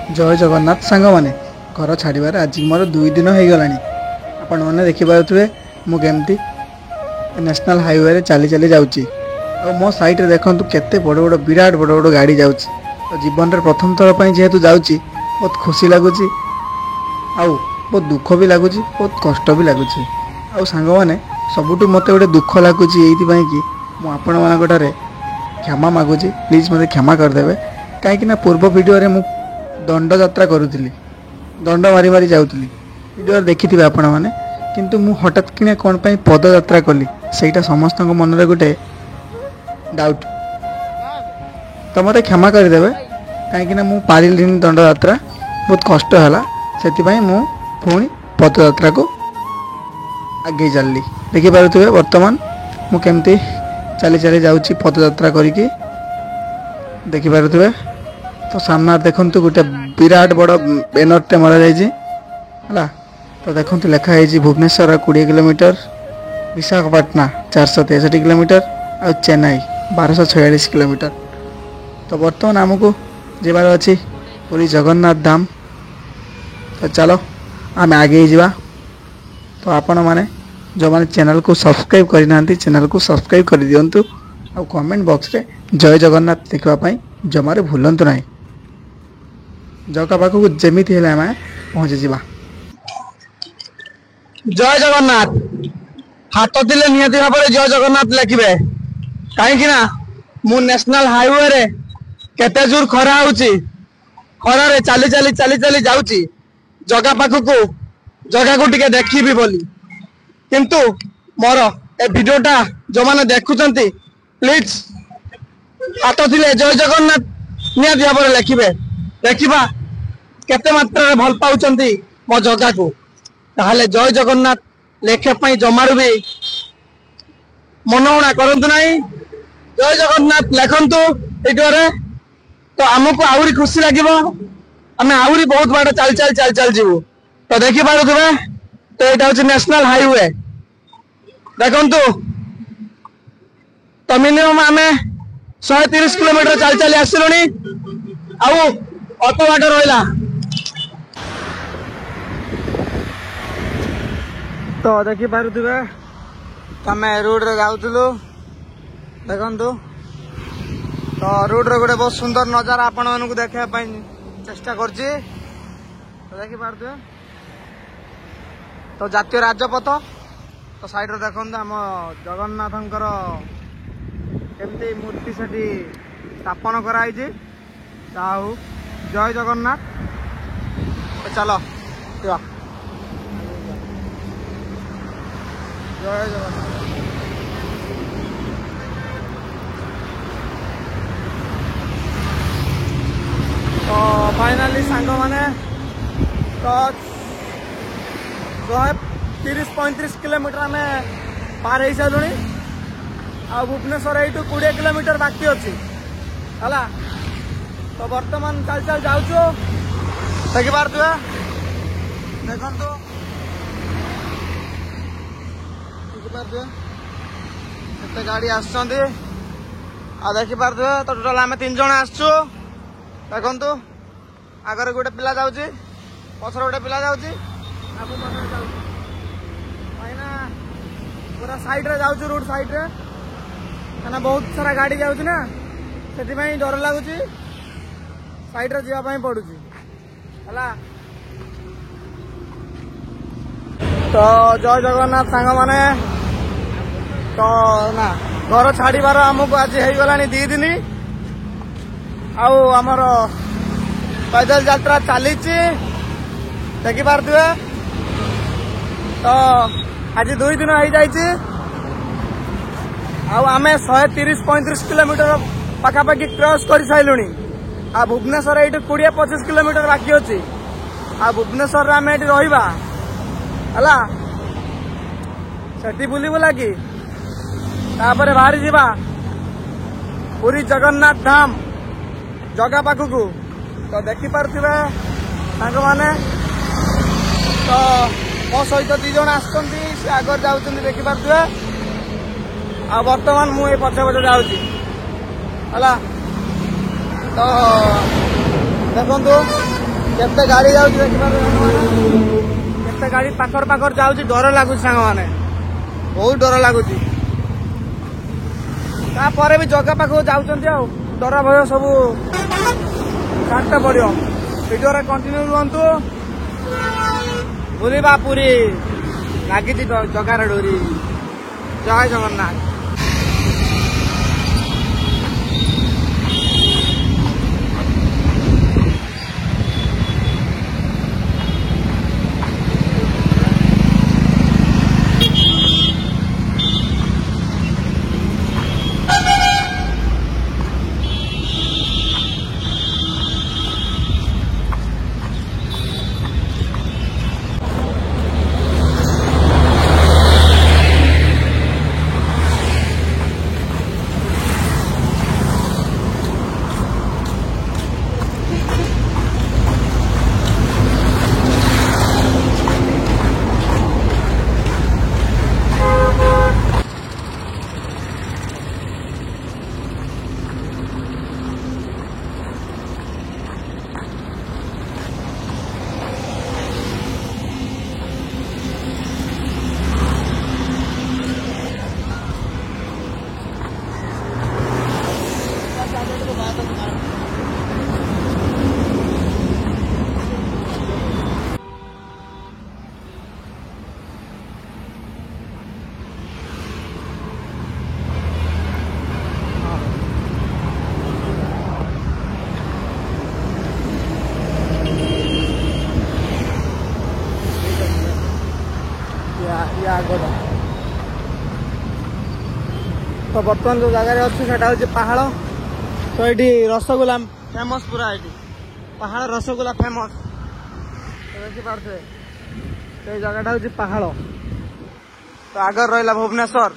जय जगन्नाथ सांग मैंने घर छाड़बार आज मोर 2 दिन हो गला आपण मैंने देखिपे मुझे नेशनल हाईवे चली चली जाऊँगी और मो साइड रे देखु केते बड़ बड़ विराट बड़ बड़ गाड़ी जाऊँच तो जीवन रे प्रथम थर पर जेहेतु जाऊँगी बहुत खुशी लगुच बहुत दुख भी लगुच बहुत कष्ट भी लगुच आउ सांग मैंने सबुठ मत गोटे दुख लगुच ये कि मुझे क्षमा मागुची प्लीज मत क्षमा करदे कहीं पूर्व वीडियो रे मु दंड यात्रा करुली दंड मारी मारी जाऊली वीडियो देखी आपण मैंने किंतु मु हठात कि कौन पद यात्रा कली सेटा समस्त मन में गोटे डाउट तो मत क्षमा करदे कहीं मु पारिल दंड यात्रा बहुत कष्ट है से मु पुणी पद यात्रा को आगे चलली देखिपे बर्तमान मुझे चली चली जाऊँगी पद यात्रा करी देखिपे तो सामने देखु गोटे विराट बड़ बैनरटे मरा जाइए तो देखो लिखाई भुवनेश्वर 20 किलोमीटर विशाखापाटना 463 किलोमीटर और चेन्नई 1246 किलोमीटर। तो बर्तमान आमको जीवार अच्छी पूरी जगन्नाथ धाम तो चलो आम आगे ही जावा। तो आपण मैंने जो मैंने चैनल को सब्सक्राइब करना चैनल को सब्सक्राइब कर दिंतु और कमेंट बॉक्स रे जय जगन्नाथ लिखवाई जमारे भूलु ना जगह पाखक जमी आम पहुँची जा। जय जगन्नाथ हाथ दिले निहाती भाव जय जगन्नाथ लिखे कहीं मु नेशनल हाईवे रे केते जोर खरा होची खरा रे चली चली चली चली जाऊची जगह पाखक जगह को टिके देखी बोली किंतु मोर ए वीडियोटा जो माने देखुचंती प्लीज हाथ दिले जय जगन्नाथ निहाती भाव लिखे देखा केते मात्रा भल पाउचंती मो जगह को ताहले जय जगन्नाथ लेखे जमारू भी मनगणा करंतु नहीं जय जगन्नाथ लिखंतु वीडियो रे तो आमको आउरी खुशी लगे आम आउरी बहुत बार चल चल चल चल जीवु तो देखी पारे तो यहाँ हूँ नेशनल हाईवे देखंतु तो मिनिमम आम 130 किलोमीटर चल चली आसिलुनी आउ अल्प बाट रहा तो देखी पारे आम रोड रे जाऊलु देखु तो रोड रे गोटे बहुत सुंदर नजारा आपण मानक देखा चेष्टा कर देखी पारे तो जातीय राजपथ तो साइड रे देखो आम जगन्नाथंकर एमती मूर्ति से स्थापन कराई जय जगन्नाथ तो चलो जय जगन्नाथ। तो फाइनाली सांग माने तो 30-35 किलोमीटर आम पार हो सारू आ भुवनेश्वर यू 20 किलोमीटर बाकी अच्छी है तो बर्तमान चल चल जाऊँ देखी पारे देखु देखिपे गाड़ी आसुँच देखी पारे तो टोटाल आम 3 जन आसचु देखु आगे गोटे पिला जाऊँगी पछर गोटे पिला जाऊँगी पूरा साइड रे जाऊँ रोड साइड रे कहना बहुत सारा गाड़ी जाऊँ ना से डर लगुच साइड रे जावाई पड़ू है। तो जय जगन्नाथ सांग माने तो ना घर छाड़बार आमको आज हो गला 2 दिन आमर पैदल यात्रा चली देखी पारे तो आज 2 दिन हो जाए आम 130-35 किलोमीटर पाखापाखि क्रॉस कर सारूँ आ भुवनेश्वर ये 20-25 किलोमीटर बाकी अच्छी आ भुवनेश्वर आम ये रहा है से बुली बुला कि तापर बाहरी जावा पूरी जगन्नाथ धाम जगह पाखक तो देखी पारे मैंने तो मो सहित 2 जन आगे जाऊँ देखी पारे आ बर्तमान मुझे पछे पछे जाऊँगी है तो देखु केते गाड़ी जाउची देखिबार केते गाड़ी पाखर पाखर जाउची डर लागुची सांग माने बहुत डर लागुची तापर भी जगह पाखो जाउचंती आ डर भय सब काटते पड़ियो वीडियो रे कंटिन्यू रुहंतु बुलिबा पुरी लागी जगार डोरी जय जगन्नाथ तो बर्तमान जो जगह अच्छी से पहाड़ तो ये रसगोला फेमस पूरा ये पहाड़ रसगोला फेमस देखिपे तो ये जगह हूँ पहाड़ तो आगर रहा भुवनेश्वर।